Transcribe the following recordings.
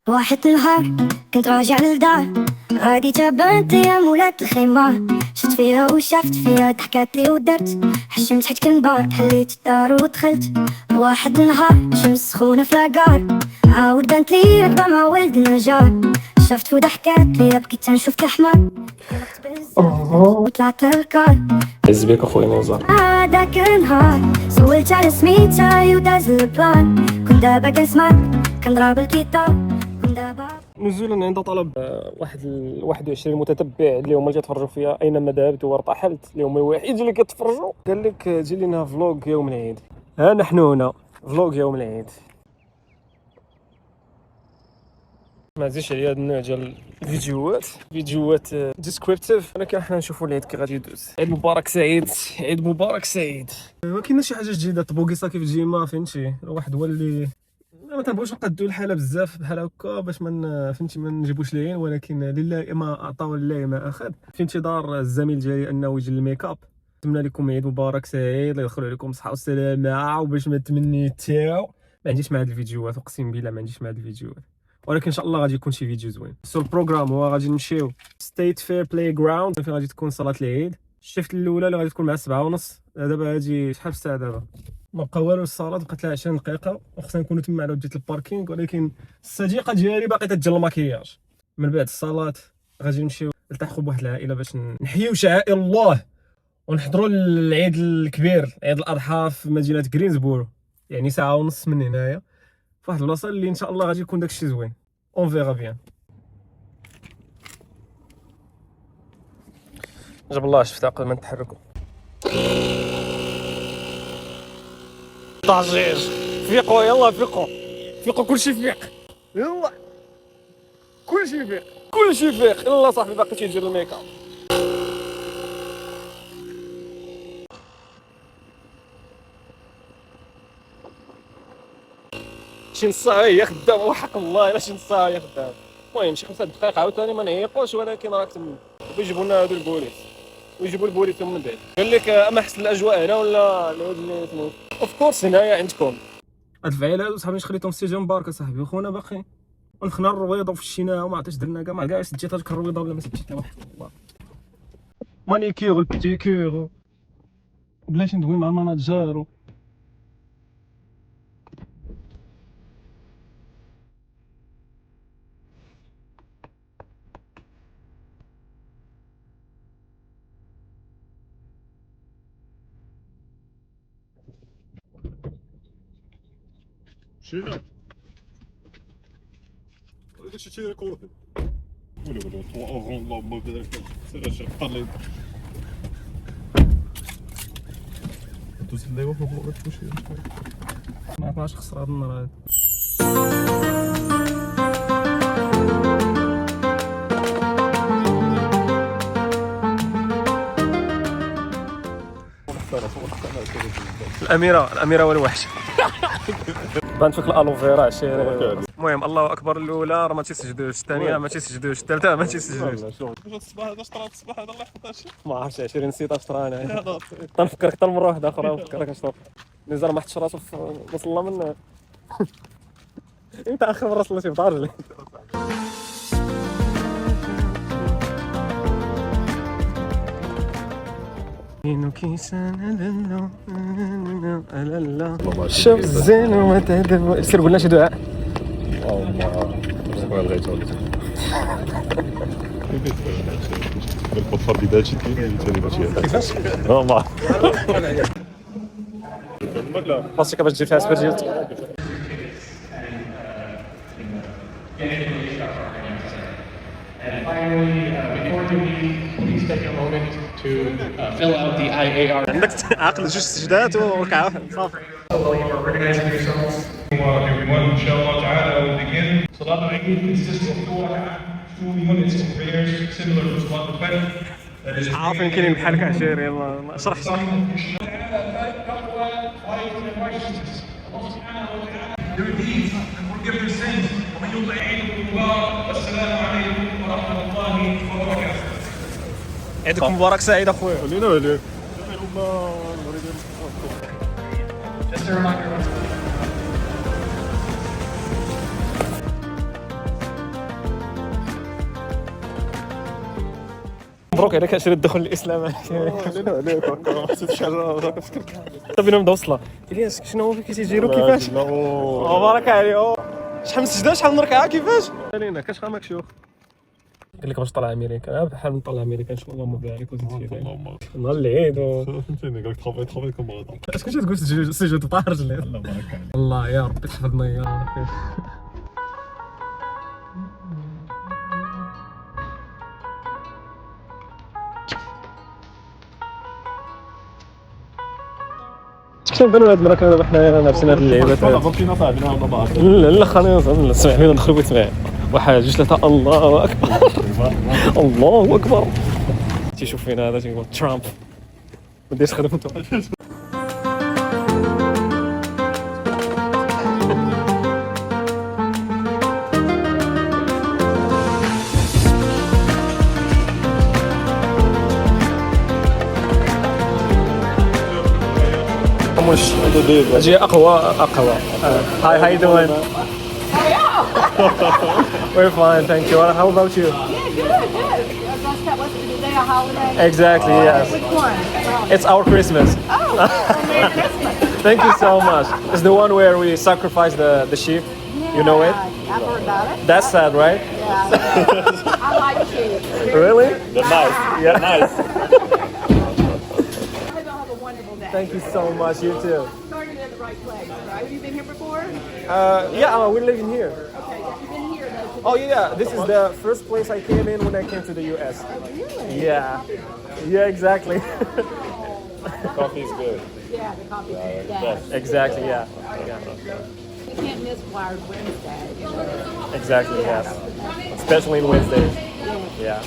واحد النهار كنت راجع للدار، غادي تبنت يا مولات الخمار. شفت فيها وشافت فيها، ضحكات لي ودرت، حشمت حيت كنبار، حليت الدار ودخلت. واحد النهار شمس سخونة في لاكار، عاود بانت لي ركبة مع ولد النجار. شفت وضحكات لي بكيت تنشوف الحمار، وطلعت للكار. عز بيك اخويا نزار. هذاك النهار سولت على سميتها وداز البلان، كنت دابا كنسمع كنضرب الكيتار. نزولا عند طلب واحد 21 متتبع اللي هما اللي كيتفرجوا فيا اينما ذهبت وارتحلت، اللي هما الوحيد اللي كيتفرجوا. قال لك جي لينا فلوق يوم العيد. ها نحن هنا فلوق يوم العيد. ما زيدش على هذا النوع ديال فيديوهات ديسكريبتيف، ولكن حنا نشوفوا العيد كي غادي يدوز. عيد مبارك سعيد، عيد مبارك سعيد. ما كايناش شي حاجه جديده، طبوكيصه كيف ديما فهمتي. الواحد هو اللي ما تنبغيوش نقادو الحاله بزاف بحال هكا باش فهمتي ما نجيبوش العين، ولكن لله ما اعطى ولله ما اخذ. في انتظار الزميل ديالي انه يجي الميك اب. نتمنى لكم عيد مبارك سعيد، الله يدخل عليكم بالصحه والسلامه. وباش ما تمنيتو ما عنديش مع هاد الفيديوهات، اقسم بالله ما عنديش مع هاد الفيديوهات، ولكن ان شاء الله غادي يكون شي فيديو زوين. سو البروغرام هو غادي نمشيو ستيت فير بلاي جراوند، فين غادي تكون صلاه العيد. الشيفت الاولى اللي غادي تكون مع 7:30. دابا هادي شحال في الساعه دابا؟ ما بقى والو. الصلاه بقات لها 20 دقيقه وخصنا نكونوا تما على وديت الباركينغ، ولكن الصديقه ديالي باقي تدير الماكياج. من بعد الصلاه غادي نمشيو نلتحقوا بواحد العائله باش نحيوا شعائر الله ونحضروا العيد الكبير، عيد الاضحى في مدينه جرينزبورو، يعني ساعه ونص من هنايا، في واحد البلاصه اللي ان شاء الله غادي يكون داكشي زوين. اون فيغا بيان. جاب الله شفتها قبل ما نتحركوا. ضجيج فيقوا يلا فيقوا كلشي فيق يلا كلشي فيق يلا صاحبي باقي تيدير الميك اب. شي نص ساعه هي خدامه وحق الله الا شي نص ساعه هي خدامه. المهم شي 5 دقائق عاوتاني ما نعيقوش، ولكن راك تما ويجيبوا لنا هادو البوليس ويجيبوا البوليس من بعد. قال لك اما حسن الاجواء هنا ولا العيد اللي تموت؟ اوف كورس هنايا عندكم. هاد الفعيله هادو صاحبي خليتهم في السجن مبارك صاحبي، وخونا باقي ونخنا الرويضه وفشيناها وما عرفتش درنا كاع، ما كاع سجيت هذيك الرويضه ولا ما سجيتها واحد الله. مانيكير البيتيكير بلاتي ندوي مع المناجر. شنو؟ هذا شي تيركو ولا 3 اورو اللهم بارك سير شي قليل دوز اللي فوق ما تمشي ما عرفناش خسر هاد النهار هذا. الاميره والوحش. بانت فيك الالوفيرا عشيري. المهم الله اكبر الاولى راه ما تيسجدوش، الثانيه ما تيسجدوش، الثالثه ما تيسجدوش. واش الصباح هذا شطرات الصباح هذا الله يحفظها ما عرفتش 20 نسيت شطرا انا. تنفكرك حتى المره واحده اخرى نفكرك شطرا نزار ما حطش راسو في مصلى من انت اخر مره صليتي في دار رجلي. شوف الزين وما تهدب. سير قلنا شي دعاء. البطفار بدايتي كاين ثاني ماشي ما خاصك باش تجيب فيها سبير ديالك. And finally, before you leave, please take a moment to fill out the IAR. عندك عقل جوج سجدات وركعه صافي. While you are organizing yourselves. Everyone, inshallah ta'ala, will begin. Salat al-Eid consists of 2 units of prayers similar to Salat al-Fajr. That is عارفين كاينين بحالك عشيري. يلا اشرح their deeds and forgive their sins. ومن يطع عيدكم مبارك والسلام عليكم ورحمة الله وبركاته. عيدكم مبارك سعيد اخويا. علينا عليك. Just a reminder. مبروك عليك 20 الدخول للاسلام. لا ما حسيتش حاجه طب بينا نبدا وصله الياس شنو هو كيتيجيرو كيفاش بارك عليه شحال من سجده شحال من ركعه كيفاش علينا كاش ماك شيوخ قال لك باش طلع امريكان بحال من طلع امريكان شو اللهم بارك وزيد فيه نهار العيد فهمتيني قال لك ترافاي كوم غدا اش كنتي تقول سجود طاح رجلي الله بارك عليك الله يا ربي تحفظنا يا ربي شنو بانوا هاد المره كنا حنا لابسين هاد اللعيبات والله بكينا صاحبنا والله بارك لا خلينا نسمع لينا ندخلوا بيتمع واحد جوج ثلاثه الله اكبر الله اكبر تيشوف فينا هذا تيقول ترامب ما ديرش خدمته مش اجي اقوى Hi, how you doing? We're fine, thank you. How about you? Yeah, good. Dressed up, what's today, a holiday? Exactly, yes. Which one? It's our Christmas. Oh, Merry Christmas. Thank you so much. It's the one where we sacrifice the sheep. You know it? Yeah, I've heard about it. That's sad, right? Yeah. I like sheep. Really? They're nice. Yeah. Nice. I hope y'all have a wonderful day. Thank you so much. You too. Sorry you're in the right place, right? Have you been here before? Yeah, we're living here. Okay, you've been here though. Oh yeah, this is the first place I came in when I came to the US. Really? Yeah, exactly. Coffee is good. Yeah, the coffee yeah. Exactly, yeah. You can't miss Wired Wednesday. Exactly, yes. Especially in Wednesdays. Yeah.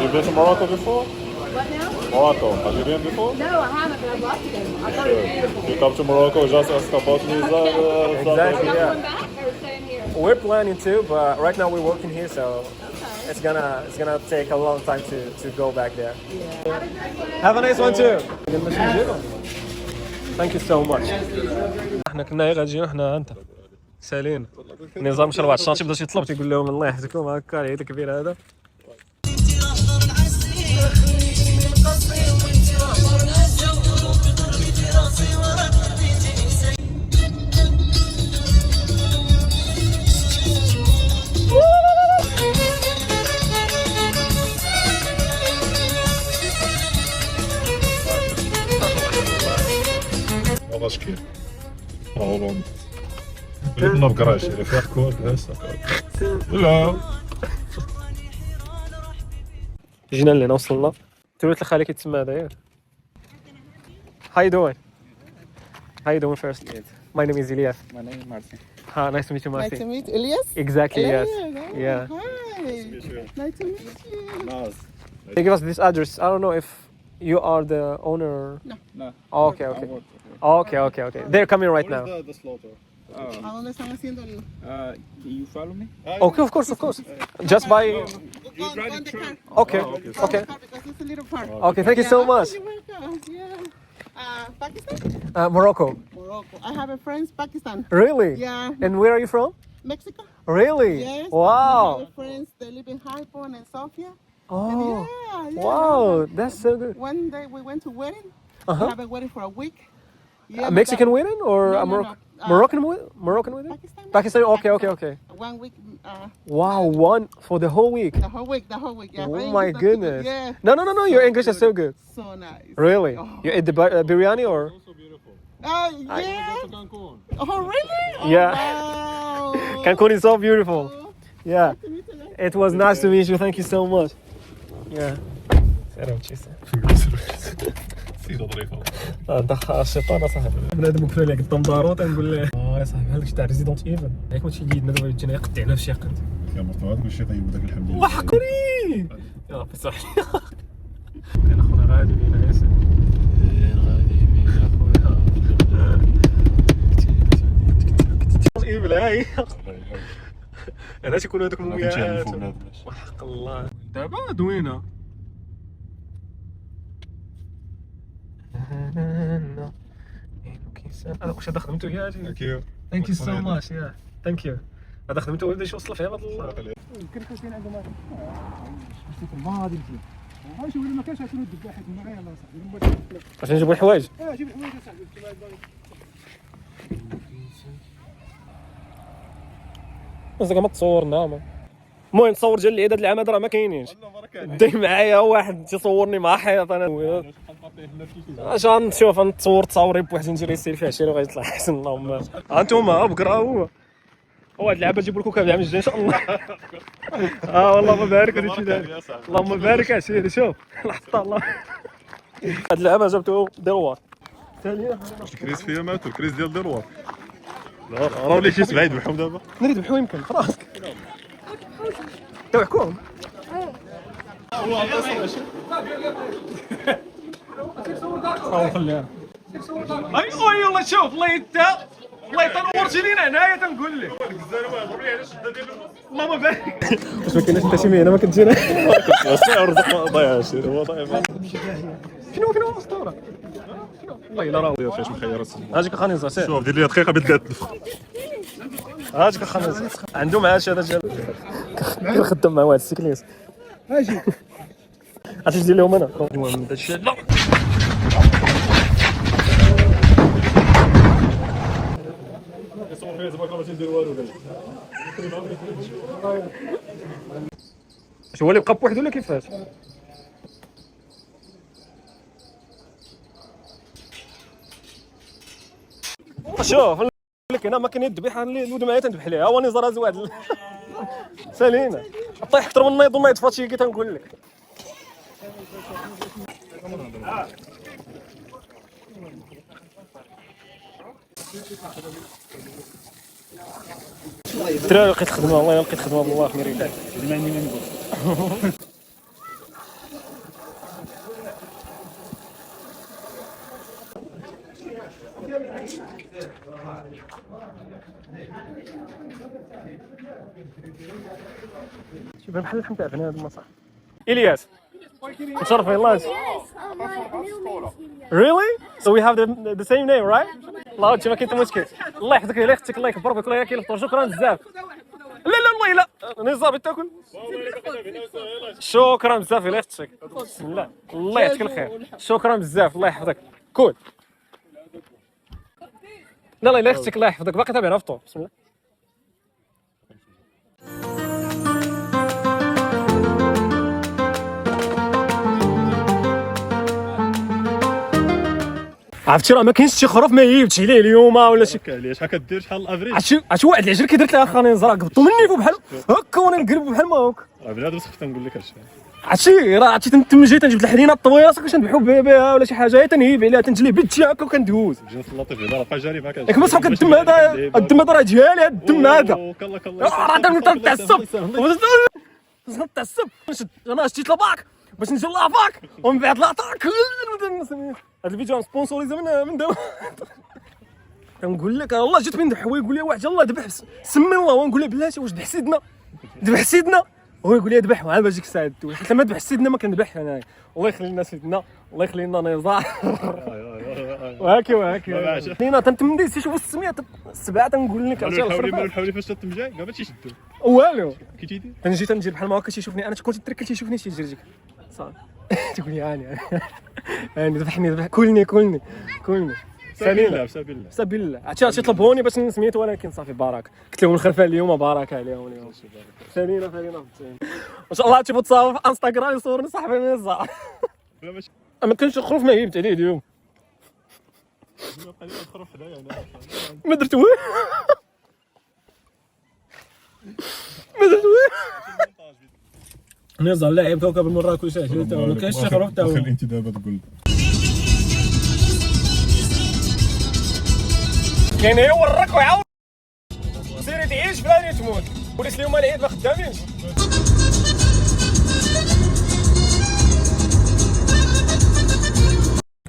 You've been to Morocco before? What now? Morocco. Have you been before? No, I haven't, but I'd love to go. I thought it was beautiful. You come to Morocco just ask about visa. Exactly, Y'all yeah. going back or staying here? We're planning to, but right now we're working here, so it's gonna take a long time to go back there. Have a nice one too. Thank you so much. احنا كنا غاديين احنا انت سالين نظام شرب الشاطئ بدا يطلب تيقول لهم الله يحفظكم هكا العيد الكبير هذا والله شكير هولند بلدنا بكراش اللي فيها كود لا جينا لهنا وصلنا تولت لخالي كيتسمى هذا ياك How you doing? How you doing first? My name is Elias. My name is Martin. Hi, nice to meet you, Martin. Nice to meet Elias. Exactly, yes. Elias, oh, Yeah. Hi. Nice to meet you. ناس They give us this address. I don't know if you are the owner. No. Oh, okay. Okay. They're coming right now. the slaughter ¿A dónde están haciendo el...? You follow me? Okay, of course. Just by. Go on the car. Okay. Go on the car because it's a little car. Okay. Thank you so much. You're welcome. Yeah. Pakistan? Morocco. Morocco. I have a friend Pakistan. Really? Yeah. And where are you from? Mexico? Really? Yes. I Wow. have friends. They live in Hypon and Sofia. Oh. Yeah. Wow. That's so good. One day we went to wedding. Uh-huh. We have a wedding for a week. Yeah, A Mexican wedding or No, a no, Moroccan? no. Moroccan wedding? Pakistan. Pakistan. Okay. 1 week. Wow. One for the whole week. The whole week. Yeah. Oh English my not too good. goodness. Yeah. No. Your English is so good. So nice. Really? Oh. You ate the biryani or? Yeah. Oh, really? Oh, Yeah. Wow. Cancun is so beautiful. Yeah. Nice to meet you. It was nice to meet you. Thank you so much. Yeah. سيدة ظريفة دخل الشيطان صاحبي بنادم وكفى لك قدام دارو تنقول له يا صاحبي هذاك تاع ريزيدونت ايفل ياك ماشي يدنا دابا يجينا يقطعنا في شي قد يا مرتضى كل شيء طيب وداك الحمد لله وحقري يا ربي صح كاين اخونا غادي بينا ياسر ايفل هاي انا تيكونوا هذوك المومياء وحق الله دابا دوينه هذا واش هذا خدمته يا جي ثانك يو سو ماتش يا ثانك يو هذا خدمته ولا شي وصل في عباد الله الكركوتين عندهم في الماضي شوف الا ما كانش غتكونوا الذباحات معايا الله صاحبي. باش نجيبوا الحوايج. جيب الحوايج اصاحبي بس ما تصورنا المهم نصور ديال العيد هاد العام هذا راه ما كاينينش. داي معايا واحد تيصورني مع حيط انا اش غنشوف نتصور تصاوري بوحدي ندير سيلفي عشيري وغيطلع احسن. اللهم هانتوما بكره هو هاد اللعبه نجيب لكم العام الجاي ان شاء الله. والله بارك هادشي اللهم بارك عشيري. شوف الحطه الله هاد اللعبه جابتو ديروار ثانيه. الكريس فيا مات الكريس ديال ديروار. لا راه وليت شي سبعيد بحهم دابا. نريد بحو يمكن في راسك توحكوهم. خليها ايوا يلا شوف الله تنورتي لينا هنايا تنقول لك اللهم بارك. واش ما كايناش حتى شي مهنه ما كديرها؟ رزق ضايع شي هو ضايع. فين هو الاسطوره؟ والله الا راه فاش مخيرات. هاجيك خانيزه سير شوف دير لي دقيقه بدات هاجيك خانيزه عنده معاش هذا ديال كنخدم مع واحد السيكليس. اجي عرفتي اش ندير لهم انا؟ المهم هادشي لا هو اللي بقى بوحدو ولا كيفاش؟ شوف لك هنا ما كاين الذبيحه اللي الود معايا تنذبح ليها. هو نزار هز واحد سالينا طيح اكثر من النيض وما يطفى شي كي تنقول لك. الدراري لقيت خدمه والله لقيت خدمه والله في ميريكان. ما عندي ما نقول. شوف بحال اللحم تاع بنادم هذا المصاح. الياس مشرف يلاه. Really? So we have the same name, right? الله ما كاين حتى مشكل. الله يحفظك الله يختك الله يكبر بك الله ياكل الفطور. شكرا بزاف. لا والله لا نزار تاكل. شكرا بزاف الله يختك. بسم الله الله يعطيك الخير. شكرا بزاف الله يحفظك. كول. لا الله يختك الله يحفظك. باقي تابعنا الفطور. بسم الله. عرفتي راه ما كاينش شي خروف ما يجيبش عليه اليوم ولا شي. علاش شحال كدير شحال الافريج؟ عرفتي واحد العجل كي درت لها خاني نزرع قبطو مني بحال هكا وانا نقلب بحال ما هكا. راه بنادم خفت نقول لك هادشي. عرفتي تما جاي تنجبد الحرينه الطويله باش نذبحو بها ولا شي حاجه تنهيب عليها تنجلي بيدشي هكا وكندوز. جينا في اللطيف هنا راه بقى جاري معاك. ياك مسحوك الدم هذا الدم هذا راه ديالي الدم هذا. راه تنتعصب تنتعصب انا شتيت لاباك باش نجي لافاك ومن بعد لاطاك. هذا الفيديو سبونسوريزا من دابا. كنقول لك والله جيت بين ذبح هو يقول لي واحد يلاه ذبح سمي الله ونقول له بلاتي واش ذبح سيدنا ذبح سيدنا هو يقول لي ذبح عاد باجيك ساعد حيت لما ذبح سيدنا ما كنذبحش انايا. الله يخلي لنا سيدنا الله يخلي لنا نزار وهاكي لينا تنتمدي شوف السميه السبعه تنقول لك حاولي فاش تمجاي كاع ما تيشدو والو كي تيدير. تنجي بحال ما هكا تيشوفني انا كنت تركل تيشوفني تيجرجك صافي تقول لي هاني ذبحني كلني سبيل الله عرفتي طلبوني باش نسميت ولكن صافي بارك قلت لهم الخلفه اليوم بارك عليهم اليوم. ثانينا ان شاء الله تشوفوا تصاور في انستغرام يصورني صاحبي من الزهر. ما كانش الخروف ما جبت عليه اليوم ما درت والو نزل لاعب كوكب المراكش ما كاينش شي خروف تا هو. انت دابا تقول كاين يورك ويعاود سيري تعيش فلان تموت وليت اليوم العيد ما خدامينش.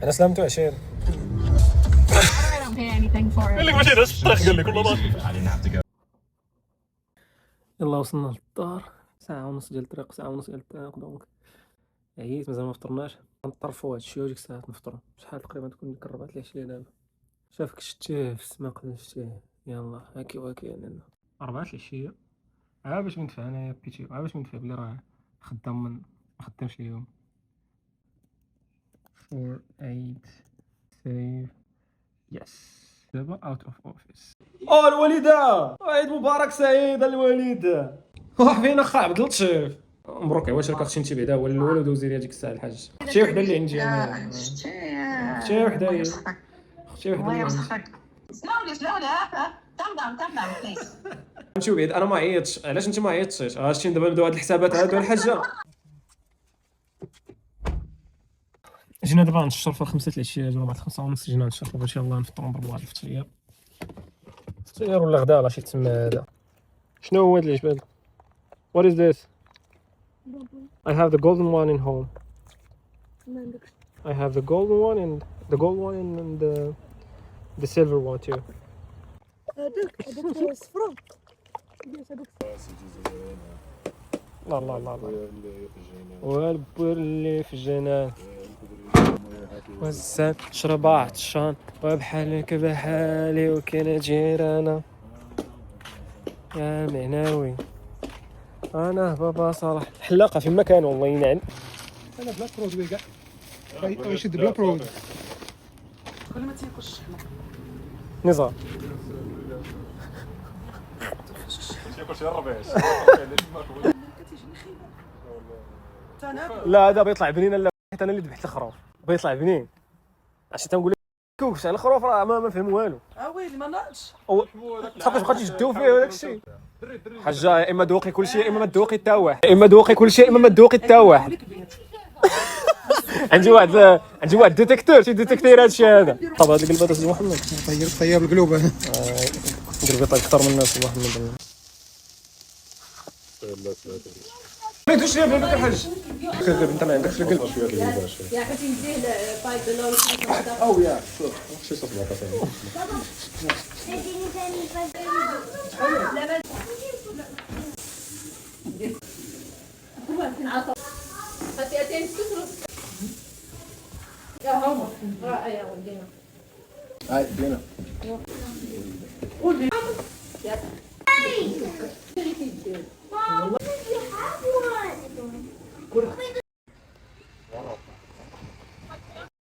انا سلامتو عشير. I don't pay anything for it. قال لك ماشي هذا الطريق قال لك والله. يلا وصلنا للدار ساعة ونص ديال الطريق دونك عييت مازال ما فطرناش نطرفو هادشي وديك الساعة نفطرو. شحال تقريبا تكون ديك 4 العشية دابا. شافك شتيه في السما قبل شتيه يلا هاكي يعني 4 العشية عا باش ندفع انايا بيتي عا باش ندفع بلي راه خدام ما خدامش اليوم 48 save yes دابا اوت اوف اوفيس. الوالده عيد مبارك سعيد الوالده. فين اخا عبد اللطيف؟ مبروك عواش راك اختي انت بعدا هو الاول ودوزي لي هذيك الساعه الحاج. اختي وحده اللي عندي انا. اختي وحده هي. اختي وحده اللي عندي. نمشيو بعيد انا ما عيطتش. علاش انت ما عيطتيش؟ شتي دابا نبداو هاد الحسابات هادو الحاجه. جينا دابا نشرب في 5 العشيه جوه 5:30 جينا نشرب باش يلاه نفطروا بواحد الفطير. فطير ولا غدا ولا شي تسمى هذا. شنو هو هاد الجبال؟ What is this? I have the golden one in home. I have the golden one and the silver one too. هذوك صفرا. لا لا لا لا. والبر اللي في الجنان والزاد شرب عطشان وبحالك بحالي وكاين جيرانا يا معناوي. انا بابا صالح الحلاقه في مكان والله ينعل. انا بلا برودوي كاع. يشد بلا برودوي. كل ما تياكلش الشحمه. نزار تياكل شي ربيش. لا هذا بيطلع بنين. لا حيت انا اللي ذبحت الخروف بيطلع بنين. عرفتي تنقول لك كوكس على الخروف راه ما فهم والو. ويلي ما ناضش. صافي بقات يجدو فيه وداك الشيء. حاجه يا اما دوقي كل شيء يا اما ما تذوقي حتى واحد. يا اما دوقي كل شيء يا اما ما تذوقي حتى واحد. عندي واحد ديتيكتور تيديتيكتير هذا الشيء هذا. طب هذا القلبه داز محمد طيب القلوب. ندير بيطا اكثر من الناس محمد. ما يدوش ليا بنت الحاج. كذب انت ما عندكش القلب. يا حتى نديه البايب اللون او يا شي صوت ما كاسه. خطيتين سكر يا هم يا ولدينا هاي دينا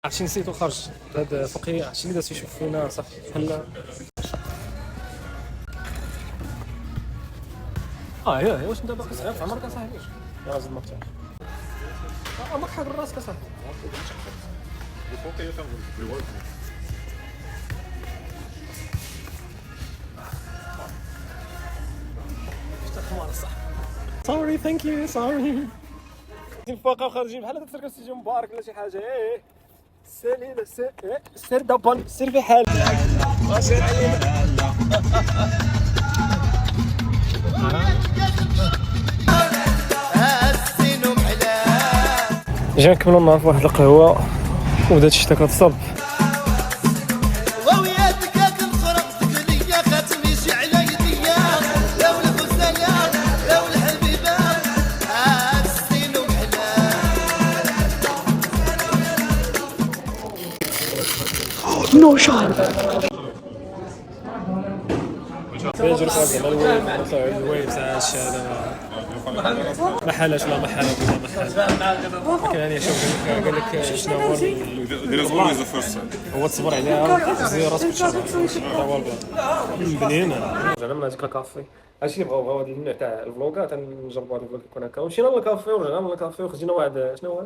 عرفتي نسيتو خرج هذا فقيه. عرفتي اللي داز يشوف فينا صافي بحال يا واش انت باقي صغير في عمرك اصاحبي؟ يا راجل مقطع عمرك حاضر راسك اصاحبي. سوري ثانك يو سوري. فوق خارجين بحال هذا تركب سيجي مبارك ولا شي حاجه. سالينا سير دابا سير في حال. جينا نكملوا النهار في واحد القهوه وبدات الشتا كتصب. يجري زعما الويب تاع هذا ما حالاش لا ما حاله ولا ما حاله. لكن انا شوف قال لك شنو هو هو تصبر عليها زي راسك تشرب هو البلان بنينه. زعما هذيك الكافي هادشي اللي بغاو هذا النوع تاع الفلوغات نجربوا هذا الفلوغ يكون هكا. ومشينا للكافي ورجعنا من الكافي وخرجنا واحد شنو هو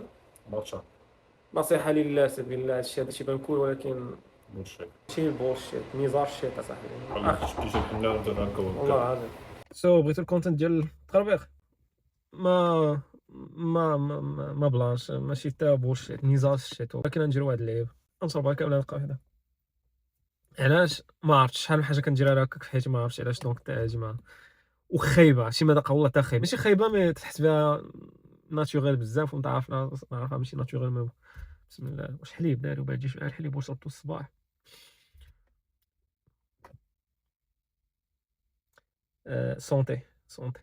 ماتشا نصيحه لله سبيل الله. هادشي هذا شي كول ولكن شي بولشيت نزار شيت اصاحبي. والله العظيم. بغيتو الكونتنت ديال التخربيق ما بلانش ماشي حتى بولشيت نزار شيت. ولكن نجري واحد اللعيب نصربها كامله نلقى وحده. علاش ما عرفتش شحال من حاجه كنديرها هكاك في حياتي ما عرفتش علاش. دونك تاجمه وخايبه شي مذاق والله حتى خايبه ماشي خايبه مي تحس بها ناتوريل بزاف وانت عارفها ماشي ناتوريل. بسم الله واش حليب داروا بعد جي شويه الحليب وشربتو الصباح. سونتي سونتي.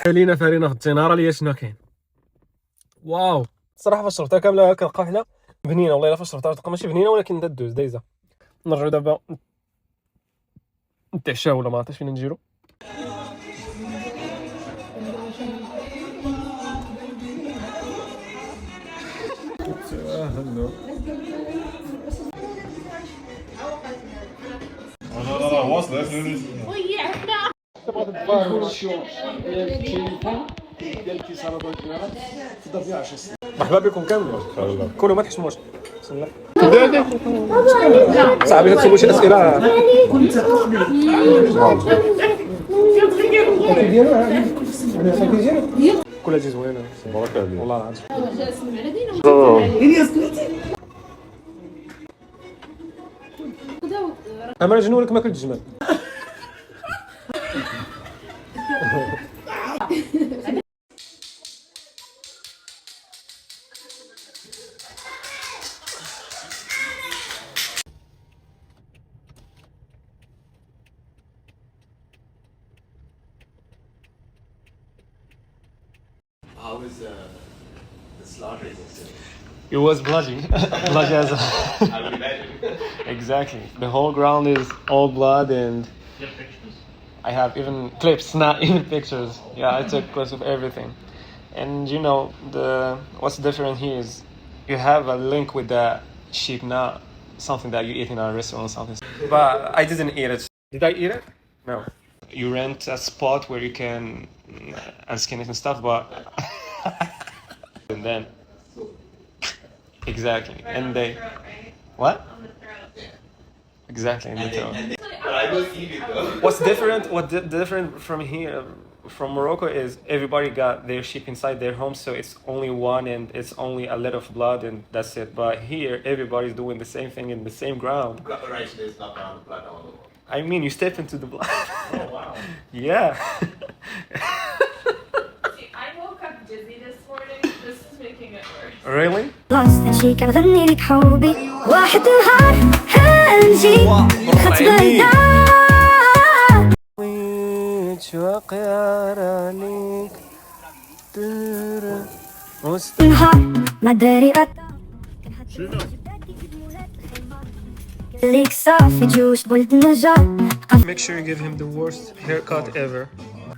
علينا فرينا في التناره ليا شنو كاين. واو الصراحه فاش شربتها كامله كنلقى حنا بنينه، والله الا فاش شربتها تلقى ماشي بنينه ولكن دوز دايزه. نرجعو دابا نتعشاو ولا ما عرفتش فين نديرو. لا واصله مرحبا بكم كامل، كلوا ما تحشموش. بسم الله. صاحبي تسولوا شي اسئله. كلها تجي زوينه تبارك عليك. والله العظيم. اما جنون لك ما كنت جمال. How is the slaughter? It was bloody. Bloody as a... I would imagine. Exactly. The whole ground is all blood, and I have even clips, not even pictures. Yeah, I took clips of everything. And you know, what's different here is you have a link with the sheep, not something that you eat in a restaurant or something. But I didn't eat it. Did I eat it? No. You rent a spot where you can unskin it and stuff, but and then exactly, and they what? Exactly, in the throat. But I will eat it though. What's different? Different from here, from Morocco, is everybody got their sheep inside their home, so it's only one and it's only a little of blood and that's it. But here, everybody's doing the same thing in the same ground. Right, there's not on the blood all over. I mean, you step into the blood. Oh wow. Yeah. I woke up dizzy this morning. This is making it worse. Really? lost شي كنغني لك حبي واحد نهار هنجي خطبنا ويتشوق يارانيك نهار ما داري ليك صافي جوش بولد النجار Make sure you give him the worst haircut ever.